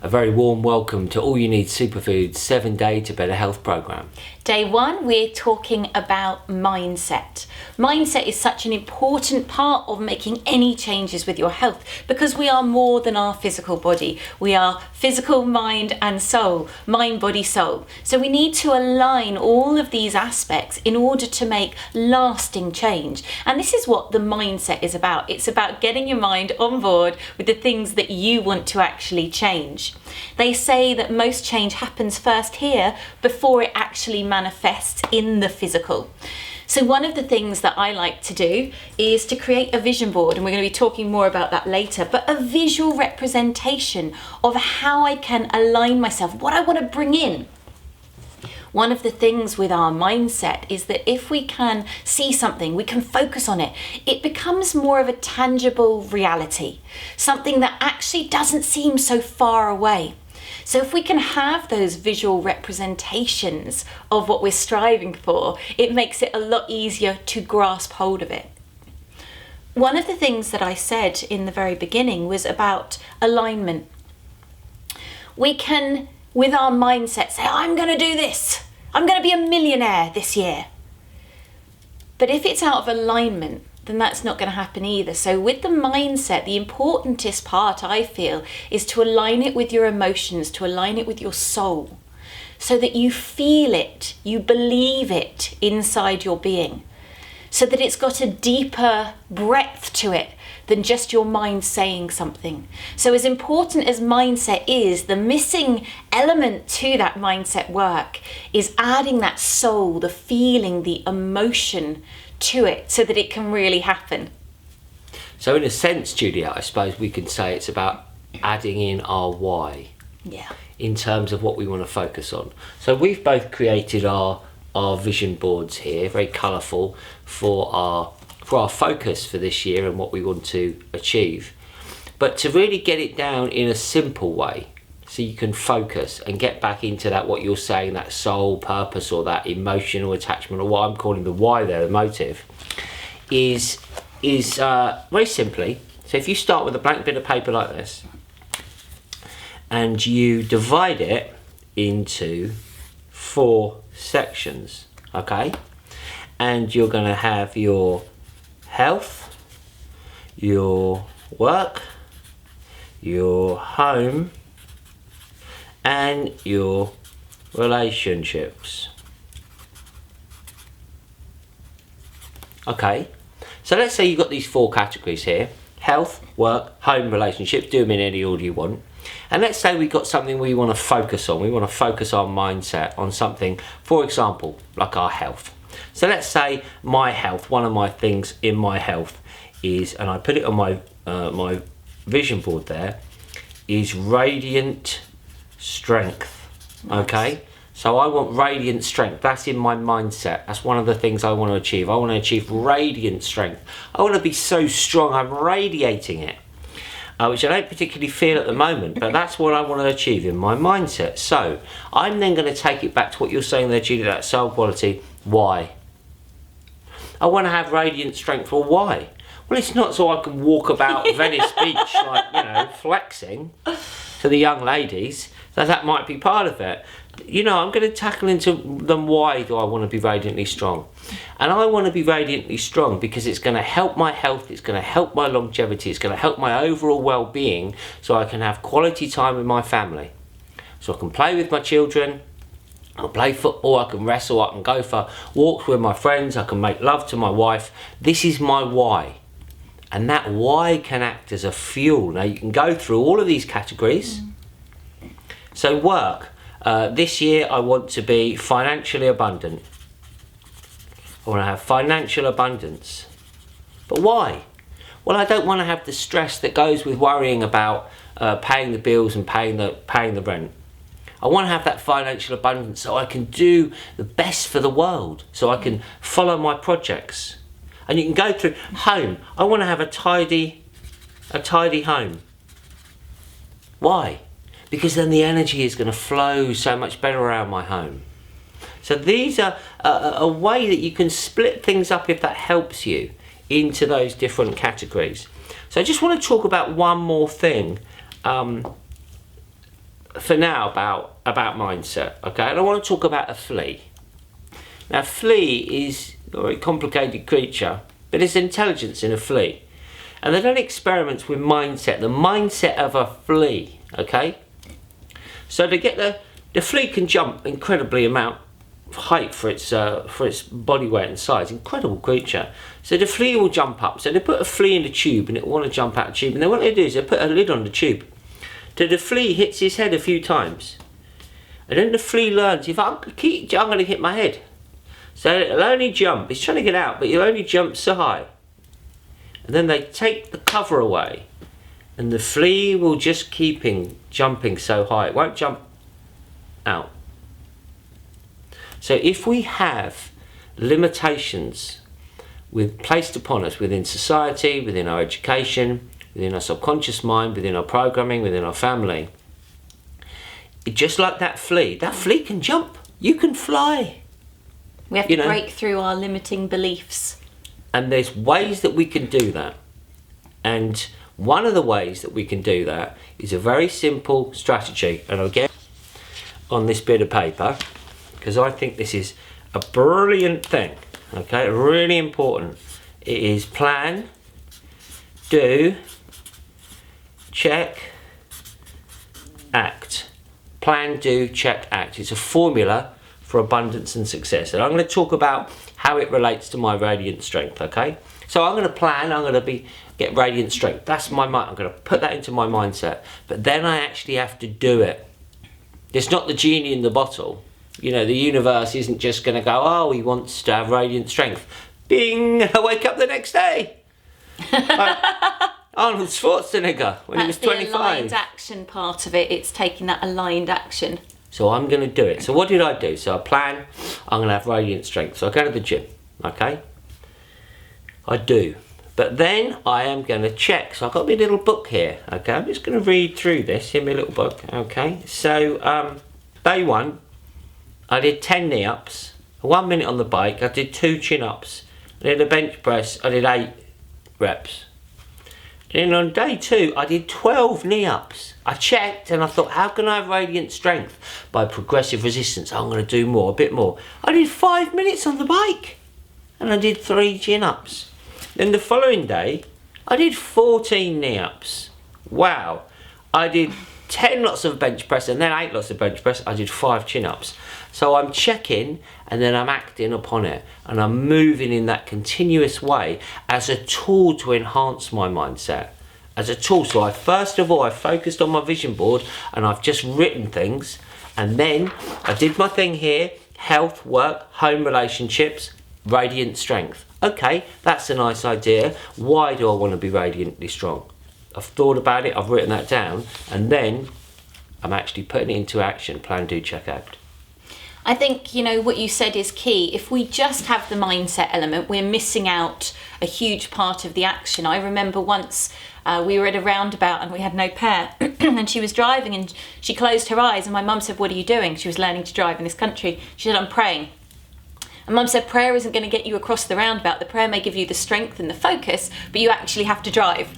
A very warm welcome to All You Need Superfoods 7-Day to Better Health program. Day one, we're talking about mindset. Mindset is such an important part of making any changes with your health because we are more than our physical body. We are physical, mind and soul, mind, body, soul. So we need to align all of these aspects in order to make lasting change. And this is what the mindset is about. It's about getting your mind on board with the things that you want to actually change. They say that most change happens first here before it actually manifests in the physical. So one of the things that I like to do is to create a vision board, and we're going to be talking more about that later, but a visual representation of how I can align myself, what I want to bring in. One of the things with our mindset is that if we can see something, we can focus on it, it becomes more of a tangible reality, something that actually doesn't seem so far away. So if we can have those visual representations of what we're striving for, it makes it a lot easier to grasp hold of it. One of the things that I said in the very beginning was about alignment. We can, with our mindset, say, I'm going to do this. I'm going to be a millionaire this year. But if it's out of alignment, then that's not going to happen either. So with the mindset, the importantest part, I feel, is to align it with your emotions, to align it with your soul, so that you feel it, you believe it inside your being, so that it's got a deeper breadth to it than just your mind saying something. So as important as mindset is, the missing element to that mindset work is adding that soul, the feeling, the emotion to it so that it can really happen. So in a sense, Juliette, I suppose we can say it's about adding in our why. Yeah. In terms of what we want to focus on. So we've both created our vision boards here, very colourful, for our focus for this year and what we want to achieve. But to really get it down in a simple way, so you can focus and get back into that, what you're saying, that soul purpose or that emotional attachment, or what I'm calling the why there, the motive, is very simply, so if you start with a blank bit of paper like this and you divide it into 4 sections, okay, and you're going to have your health, your work, your home, and your relationships. Okay, so let's say you've got these 4 categories here: health, work, home, relationships. Do them in any order you want. And let's say we've got something we want to focus on. We want to focus our mindset on something, for example, like our health. So let's say my health, one of my things in my health is, and I put it on my my vision board there, is radiant strength. Okay, so I want radiant strength. That's in my mindset. That's one of the things I want to achieve. I want to achieve radiant strength. I want to be so strong I'm radiating it, which I don't particularly feel at the moment, but that's what I want to achieve in my mindset. So I'm then going to take it back to what you're saying there, Julie, that soul quality. Why? I want to have radiant strength. Well, why? Well, it's not so I can walk about Venice Beach like, flexing to the young ladies. So that might be part of it. I'm going to tackle into them. Why do I want to be radiantly strong? And I want to be radiantly strong because it's going to help my health, it's going to help my longevity, it's going to help my overall well-being, so I can have quality time with my family. So I can play with my children, I can play football, I can wrestle, I can go for walks with my friends, I can make love to my wife. This is my why. And that why can act as a fuel. Now you can go through all of these categories. So work. This year I want to be financially abundant. I want to have financial abundance. But why? Well, I don't want to have the stress that goes with worrying about paying the bills and paying the rent. I want to have that financial abundance so I can do the best for the world, so I can follow my projects. And you can go through home. I want to have a tidy home. Why? Because then the energy is going to flow so much better around my home. So these are a way that you can split things up, if that helps you, into those different categories. So I just want to talk about one more thing for now about mindset, okay? And I want to talk about a flea. Now, a flea is a very complicated creature, but there's intelligence in a flea. And they've done experiments with mindset, the mindset of a flea, okay? So to get the flea can jump incredibly amount of height for its body weight and size, incredible creature. So the flea will jump up. So they put a flea in the tube and it will want to jump out of the tube. And then what they do is they put a lid on the tube. So the flea hits his head a few times. And then the flea learns, if I'm going to hit my head. So it'll only jump, it's trying to get out, but it'll only jump so high. And then they take the cover away. And the flea will just keep jumping so high. It won't jump out. So if we have limitations placed upon us within society, within our education, within our subconscious mind, within our programming, within our family, just like that flea can jump. You can fly. We have to break through our limiting beliefs. And there's ways that we can do that. And one of the ways that we can do that is a very simple strategy. And I'll get on this bit of paper because I think this is a brilliant thing. Okay, really important. It is plan, do, check, act. Plan, do, check, act. It's a formula for abundance and success. And I'm going to talk about how it relates to my radiant strength, okay? So I'm going to plan, I'm going to get radiant strength. That's my mind. I'm going to put that into my mindset. But then I actually have to do it. It's not the genie in the bottle. You know, the universe isn't just going to go, oh, he wants to have radiant strength. Bing! I wake up the next day. Like Arnold Schwarzenegger when he was 25. The aligned action part of it. It's taking that aligned action. So I'm going to do it. So what did I do? So I plan, I'm going to have radiant strength. So I go to the gym, okay? I do. But then I am going to check. So I've got my little book here, okay? I'm just going to read through this in my little book, okay? So day one, I did 10 knee-ups, 1 minute on the bike, I did 2 chin-ups. I did a bench press, I did 8 reps. Then on day 2, I did 12 knee-ups. I checked and I thought, how can I have radiant strength? By progressive resistance, I'm going to do more, a bit more. I did 5 minutes on the bike and I did 3 chin-ups. Then the following day, I did 14 knee-ups. Wow. I did 10 lots of bench press and then 8 lots of bench press. I did 5 chin-ups. So I'm checking and then I'm acting upon it and I'm moving in that continuous way as a tool to enhance my mindset. As a tool. So I first of all, I focused on my vision board and I've just written things, and then I did my thing here: health, work, home, relationships, radiant strength. Okay, that's a nice idea. Why do I want to be radiantly strong? I've thought about it, I've written that down, and then I'm actually putting it into action. Plan, do, check, act. I think, you know, what you said is key. If we just have the mindset element, we're missing out a huge part of the action. I remember once we were at a roundabout and we had no pair and she was driving and she closed her eyes and my mum said, what are you doing? She was learning to drive in this country. She said, I'm praying. And Mum said, prayer isn't going to get you across the roundabout. The prayer may give you the strength and the focus, but you actually have to drive.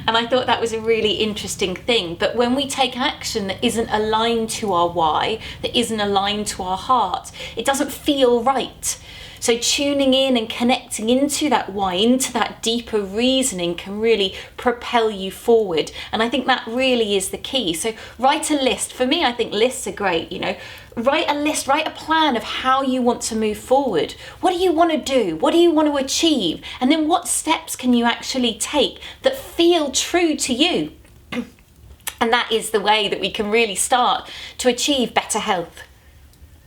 And I thought that was a really interesting thing. But when we take action that isn't aligned to our why, that isn't aligned to our heart, it doesn't feel right. So tuning in and connecting into that why, into that deeper reasoning can really propel you forward. And I think that really is the key. So write a list. For me, I think lists are great, you know. Write a list, write a plan of how you want to move forward. What do you want to do? What do you want to achieve? And then what steps can you actually take that feel true to you? And that is the way that we can really start to achieve better health.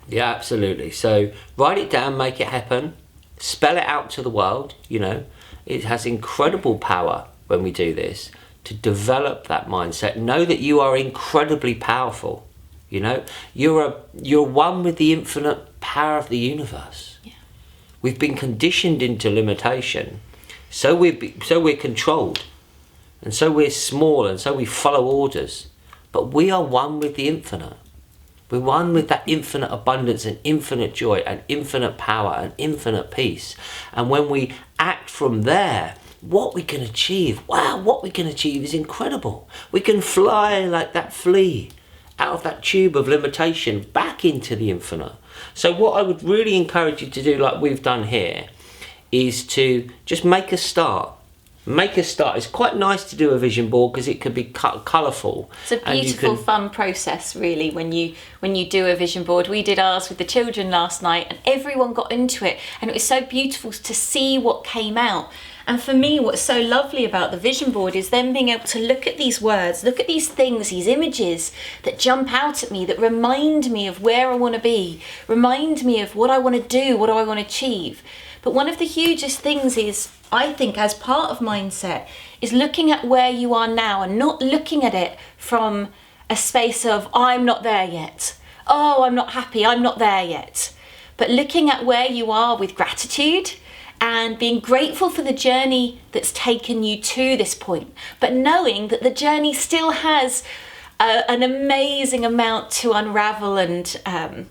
Yeah, absolutely. So write it down, make it happen, spell it out to the world. You know, it has incredible power when we do this to develop that mindset. Know that you are incredibly powerful. You know, you're one with the infinite power of the universe. Yeah. We've been conditioned into limitation, so we're controlled, and so we're small, and so we follow orders. But we are one with the infinite. We're one with that infinite abundance and infinite joy and infinite power and infinite peace. And when we act from there, what we can achieve, wow, what we can achieve is incredible. We can fly like that flea. out of that tube of limitation back into the infinite. So what I would really encourage you to do, like we've done here, is to just make a start. Make a start. It's quite nice to do a vision board because it could be colourful. It's a beautiful, fun process, really, when you do a vision board. We did ours with the children last night, and everyone got into it, and it was so beautiful to see what came out. And for me, what's so lovely about the vision board is then being able to look at these words, look at these things, these images that jump out at me, that remind me of where I want to be, remind me of what I want to do, what do I want to achieve. But one of the hugest things is, I think, as part of mindset, is looking at where you are now and not looking at it from a space of, I'm not there yet. Oh, I'm not happy, I'm not there yet. But looking at where you are with gratitude and being grateful for the journey that's taken you to this point, but knowing that the journey still has an amazing amount to unravel and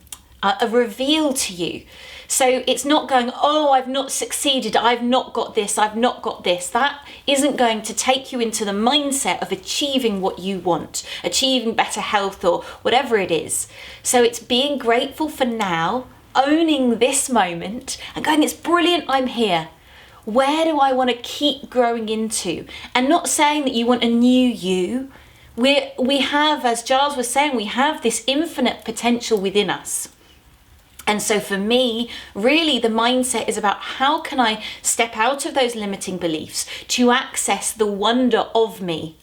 reveal to you. So it's not going, oh, I've not succeeded, I've not got this, I've not got this. That isn't going to take you into the mindset of achieving what you want, achieving better health or whatever it is. So it's being grateful for now, owning this moment and going, it's brilliant, I'm here. Where do I want to keep growing into? And not saying that you want a new you. We have, as Giles was saying, we have this infinite potential within us. And so for me, really the mindset is about how can I step out of those limiting beliefs to access the wonder of me.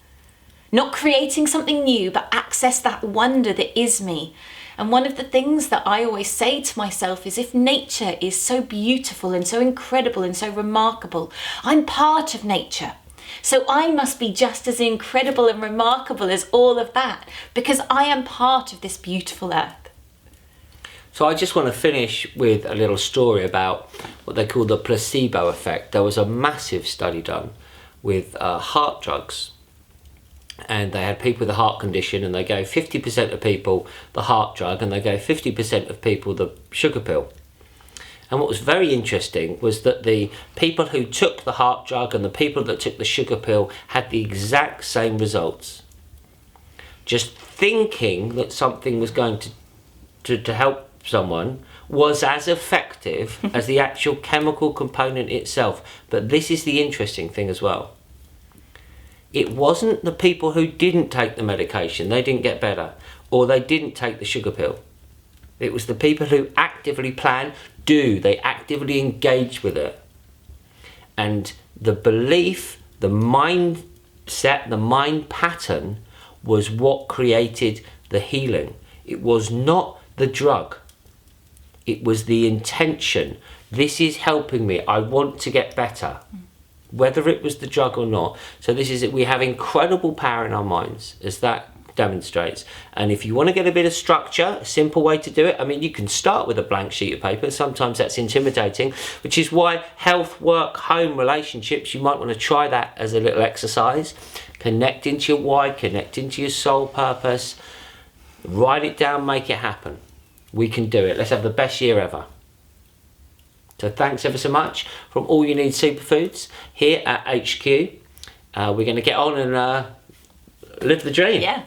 Not creating something new, but access that wonder that is me. And one of the things that I always say to myself is, if nature is so beautiful and so incredible and so remarkable, I'm part of nature. So I must be just as incredible and remarkable as all of that, because I am part of this beautiful earth. So I just want to finish with a little story about what they call the placebo effect. There was a massive study done with heart drugs, and they had people with a heart condition, and they gave 50% of people the heart drug and they gave 50% of people the sugar pill. And what was very interesting was that the people who took the heart drug and the people that took the sugar pill had the exact same results. Just thinking that something was going to help someone was as effective as the actual chemical component itself. But this is the interesting thing as well. It wasn't the people who didn't take the medication, they didn't get better, or they didn't take the sugar pill. It was the people who actively plan, they actively engage with it. And the belief, the mindset, the mind pattern was what created the healing. It was not the drug. It was the intention. This is helping me. I want to get better. Whether it was the drug or not. So this is it. We have incredible power in our minds, as that demonstrates. And if you want to get a bit of structure, a simple way to do it, I mean, you can start with a blank sheet of paper. Sometimes that's intimidating, which is why health, work, home, relationships, you might want to try that as a little exercise. Connect into your why, connect into your soul purpose. Write it down, make it happen. We can do it. Let's have the best year ever. So thanks ever so much from All You Need Superfoods here at HQ. We're going to get on and live the dream. Yeah.